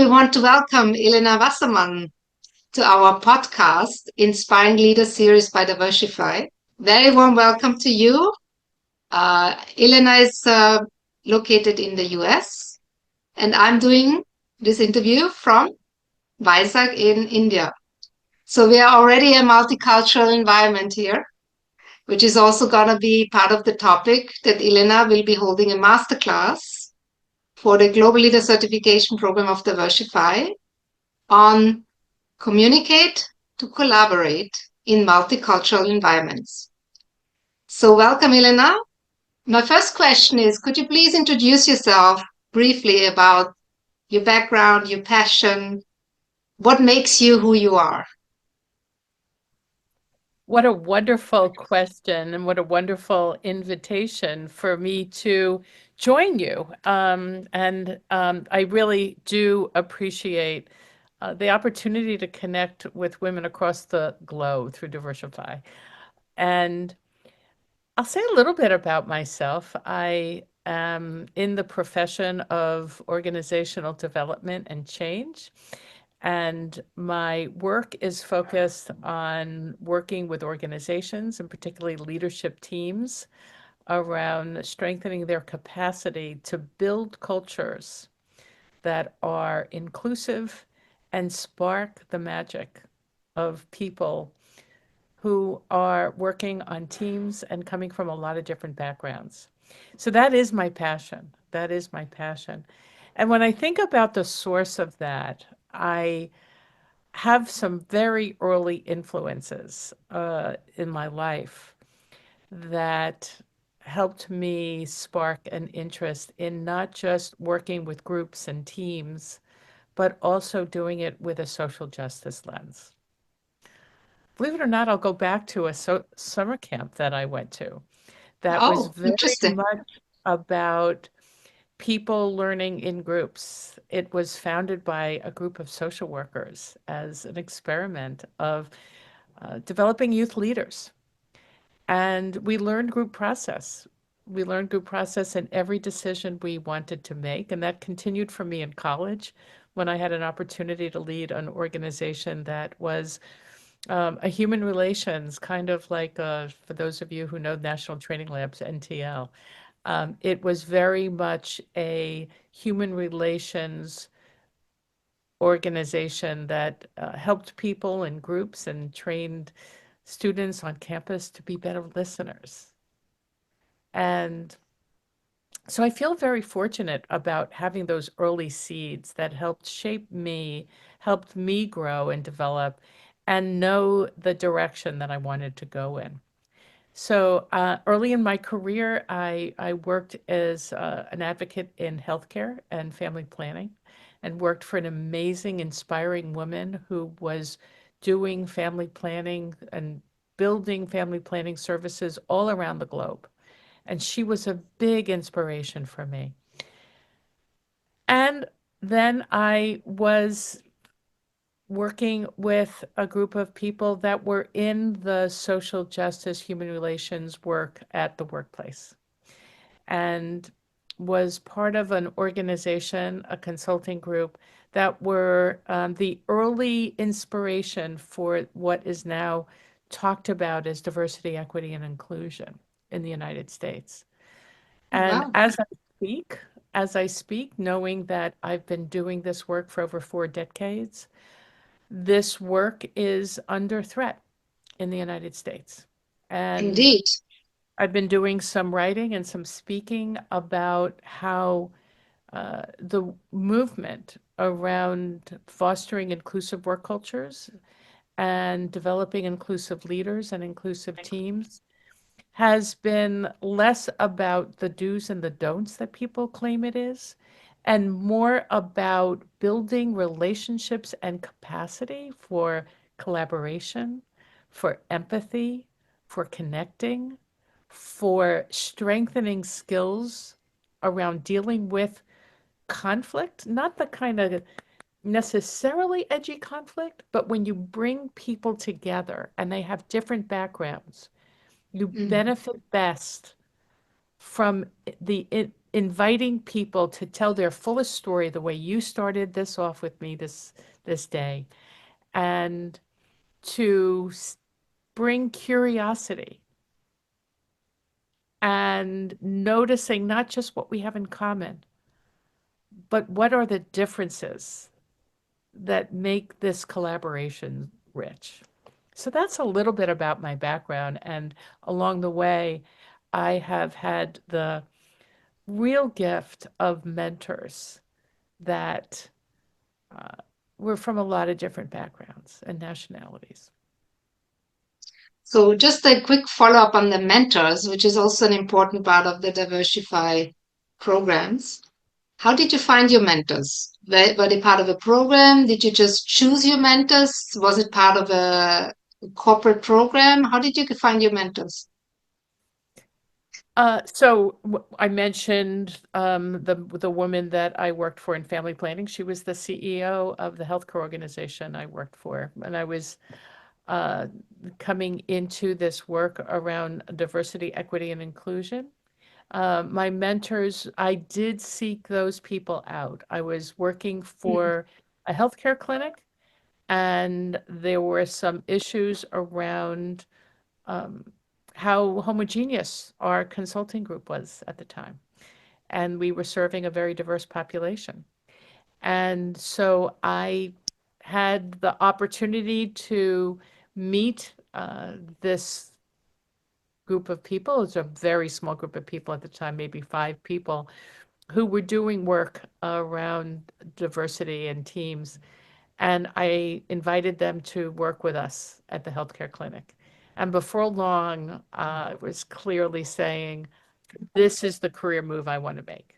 we want to welcome Ilene Wasserman to our podcast, Inspiring Leaders series by Diversify. Very warm welcome to you. Ilene is located in the US, and I'm doing this interview from Vizag in India. So we are already a multicultural environment here, which is also going to be part of the topic that Ilene will be holding a masterclass for the Global Leader Certification Program of Diversify on communicate to collaborate in multicultural environments. So welcome, Elena. My first question is, could you please introduce yourself briefly about your background, your passion, what makes you who you are? What a wonderful question and what a wonderful invitation for me to join you. I really do appreciate the opportunity to connect with women across the globe through Diversify. And I'll say a little bit about myself. I am in the profession of organizational development and change. And my work is focused on working with organizations and particularly leadership teams around strengthening their capacity to build cultures that are inclusive and spark the magic of people who are working on teams and coming from a lot of different backgrounds. So that is my passion. That is my passion. And when I think about the source of that, I have some very early influences in my life that helped me spark an interest in not just working with groups and teams, but also doing it with a social justice lens. Believe it or not, I'll go back to a summer camp that I went to that was Oh, very interesting. much about people learning in groups. It was founded by a group of social workers as an experiment of developing youth leaders. And we learned group process. We learned group process in every decision we wanted to make. And that continued for me in college when I had an opportunity to lead an organization that was a human relations, kind of like, for those of you who know National Training Labs, NTL. It was very much a human relations organization that helped people in groups and trained students on campus to be better listeners. And so I feel very fortunate about having those early seeds that helped shape me, helped me grow and develop and know the direction that I wanted to go in. So early in my career, I worked as an advocate in healthcare and family planning and worked for an amazing, inspiring woman who was doing family planning and building family planning services all around the globe. And she was a big inspiration for me. And then I was working with a group of people that were in the social justice, human relations work at the workplace and was part of an organization, a consulting group that were the early inspiration for what is now talked about as diversity, equity, and inclusion in the United States. And Wow, as I speak, knowing that I've been doing this work for over 4 decades, this work is under threat in the United States. And indeed. I've been doing some writing and some speaking about how the movement around fostering inclusive work cultures and developing inclusive leaders and inclusive teams has been less about the do's and the don'ts that people claim it is, and more about building relationships and capacity for collaboration, for empathy, for connecting, for strengthening skills around dealing with conflict, not the kind of necessarily edgy conflict, but when you bring people together and they have different backgrounds, you Mm, benefit best from the inviting people to tell their fullest story the way you started this off with me this day, and to bring curiosity and noticing not just what we have in common, but what are the differences that make this collaboration rich. So that's a little bit about my background. And along the way, I have had the real gift of mentors that uh, were from a lot of different backgrounds and nationalities. So just a quick follow-up on the mentors, which is also an important part of the Diversify programs. How did you find your mentors? Were they part of a program? Did you just choose your mentors? Was it part of a corporate program? How did you find your mentors? I mentioned the woman that I worked for in family planning. She was the CEO of the healthcare organization I worked for, and I was uh, coming into this work around diversity, equity, and inclusion. My mentors, I did seek those people out. I was working Mm. for a healthcare clinic, and there were some issues around um, how homogeneous our consulting group was at the time. And we were serving a very diverse population. And so I had the opportunity to meet this group of people. It was a very small group of people at the time, maybe 5 people, who were doing work around diversity and teams. And I invited them to work with us at the healthcare clinic. And before long, I was clearly saying, this is the career move I want to make.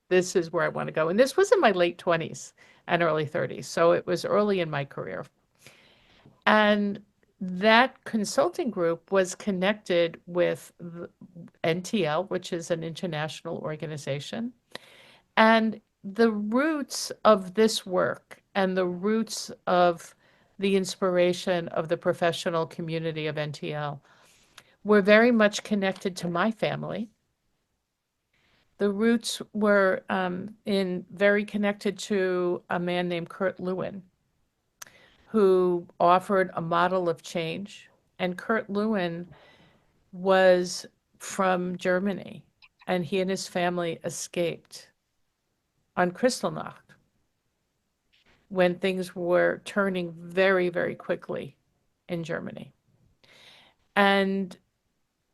This is where I want to go. And this was in my late 20s and early 30s. So it was early in my career. And that consulting group was connected with NTL, which is an international organization. And the roots of this work and the roots of the inspiration of the professional community of NTL were very much connected to my family. The roots were in very connected to a man named Kurt Lewin, who offered a model of change. And Kurt Lewin was from Germany, and he and his family escaped on Kristallnacht when things were turning very, very quickly in Germany. And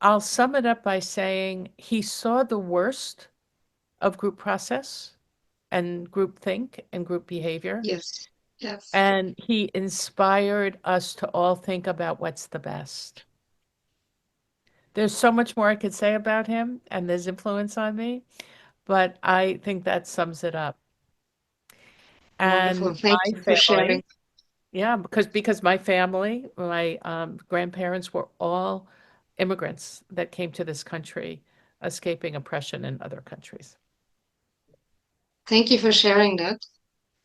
I'll sum it up by saying he saw the worst of group process and group think and group behavior. Yes, yes. And he inspired us to all think about what's the best. There's so much more I could say about him and his influence on me, but I think that sums it up. Wonderful. And Thank my you for sharing. family, yeah, because my family, my grandparents were all immigrants that came to this country, escaping oppression in other countries. Thank you for sharing that.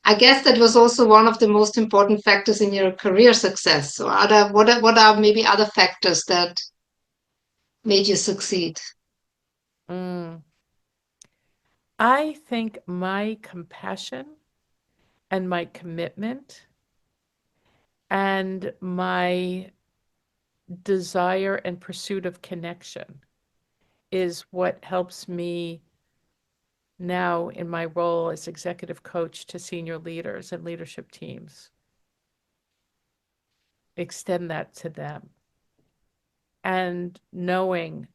I guess that was also one of the most important factors in your career success. So, what are maybe other factors that made you succeed? Mm. I think my compassion and my commitment and my desire and pursuit of connection is what helps me now in my role as executive coach to senior leaders and leadership teams, extend that to them. And knowing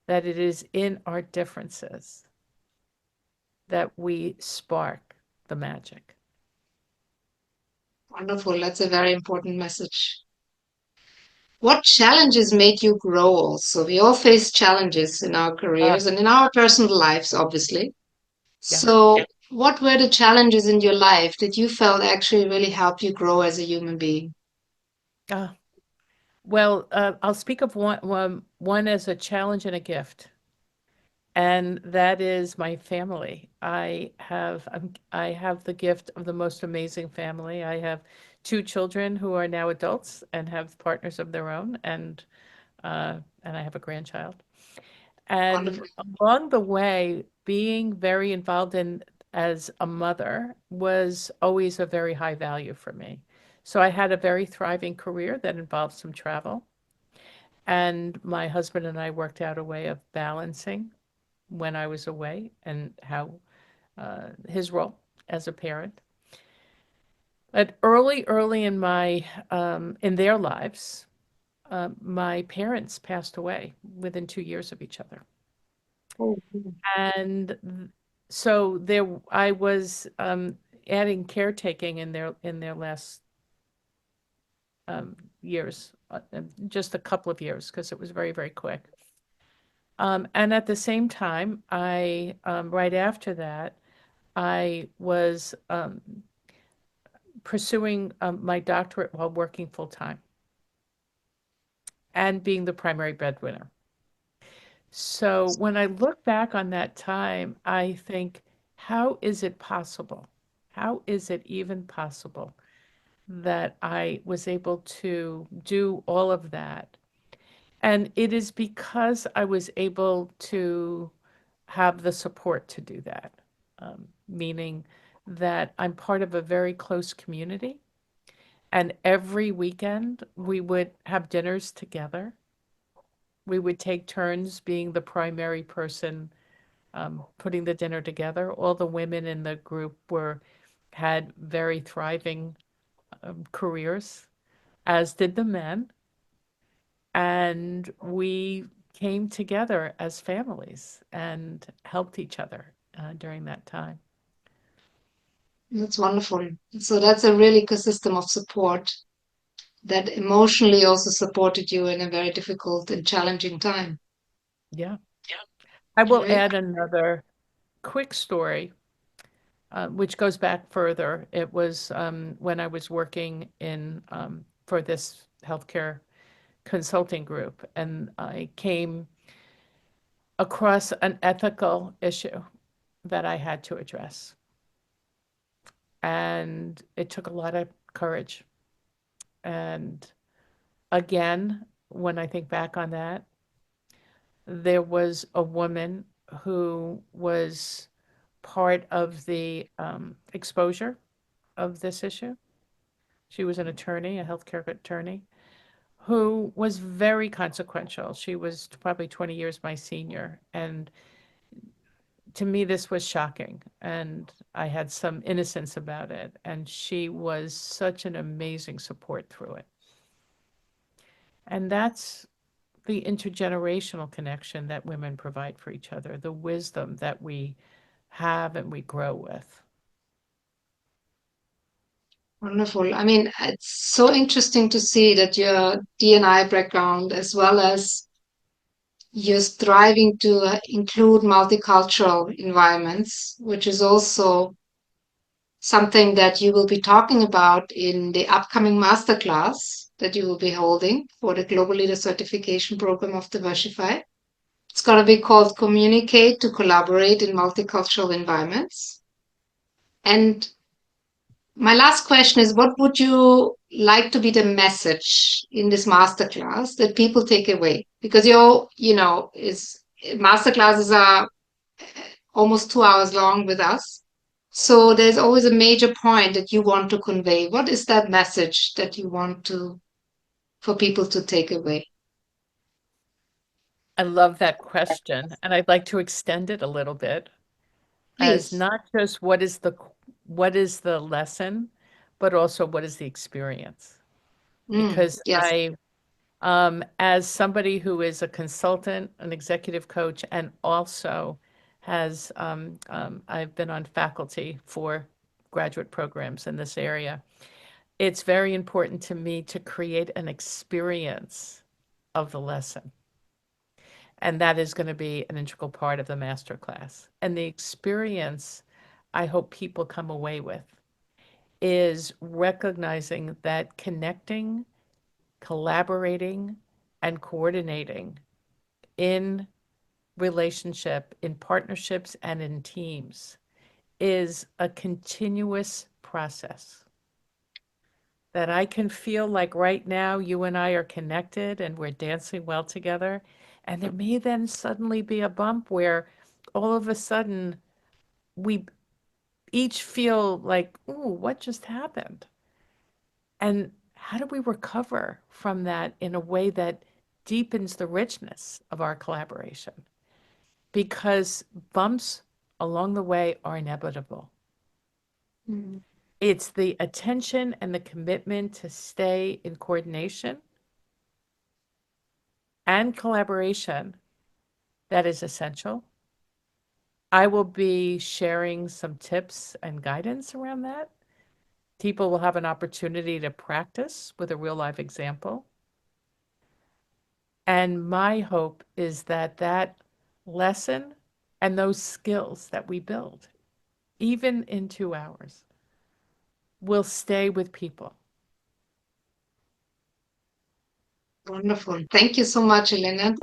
that it is in our differences that we spark the magic. Wonderful. That's a very important message. What challenges made you grow also? We all face challenges in our Ah, careers and in our personal lives, obviously. yeah. So, what were the challenges in your life that you felt actually really helped you grow as a human being? Ah, well, I'll speak of one as a challenge and a gift, and that is my family. I have the gift of the most amazing family. I have 2 children who are now adults and have partners of their own, and I have a grandchild. And Wonderful. along the way, being very involved in as a mother was always a very high value for me. So I had a very thriving career that involved some travel. And my husband and I worked out a way of balancing when I was away and how his role as a parent. But early in my in their lives, my parents passed away within 2 years of each other. Oh, And so there I was adding caretaking in their last years, just a couple of years because it was very quick. And at the same time, I right after that, I was pursuing my doctorate while working full time and being the primary breadwinner. So when I look back on that time, I think, how is it possible? How is it even possible that I was able to do all of that? And it is because I was able to have the support to do that, meaning that I'm part of a very close community. And every weekend we would have dinners together. We would take turns being the primary person putting the dinner together. All the women in the group were had very thriving careers, as did the men, and we came together as families and helped each other during that time. that's wonderful. So that's a real ecosystem of support that emotionally also supported you in a very difficult and challenging time. Yeah. I will Great. add another quick story, which goes back further. It was when I was working in for this healthcare consulting group, and I came across an ethical issue that I had to address. And it took a lot of courage. And again, when I think back on that, there was a woman who was part of the exposure of this issue. She was an attorney, a healthcare attorney, who was very consequential. She was probably 20 years my senior. And to me, this was shocking. And I had some innocence about it. And she was such an amazing support through it. And that's the intergenerational connection that women provide for each other, the wisdom that we have and we grow with. Wonderful. I mean, it's so interesting to see that your D&I background, as well as you're striving to include multicultural environments, which is also something that you will be talking about in the upcoming masterclass that you will be holding for the Global Leader Certification Program of Diversify. It's going to be called Communicate to Collaborate in Multicultural Environments. And my last question is, what would you like to be the message in this masterclass that people take away? Because is masterclasses are almost 2 hours long with us. So there's always a major point that you want to convey. What is that message that you want to for people to take away? I love that question, and I'd like to extend it a little bit as Please. not just what is the lesson, but also what is the experience. Because Yes. as somebody who is a consultant, an executive coach, and also I've been on faculty for graduate programs in this area. It's very important to me to create an experience of the lesson. And that is going to be an integral part of the master class. And the experience I hope people come away with is recognizing that connecting, collaborating, and coordinating in relationship, in partnerships, and in teams is a continuous process. That I can feel like right now you and I are connected and we're dancing well together. And there may then suddenly be a bump where all of a sudden we each feel like, ooh, what just happened? And how do we recover from that in a way that deepens the richness of our collaboration? Because bumps along the way are inevitable. Mm. It's the attention and the commitment to stay in coordination and collaboration that is essential. I will be sharing some tips and guidance around that. People will have an opportunity to practice with a real life example. And my hope is that that lesson and those skills that we build, even in 2 hours, will stay with people. Wonderful. Thank you so much, Elena.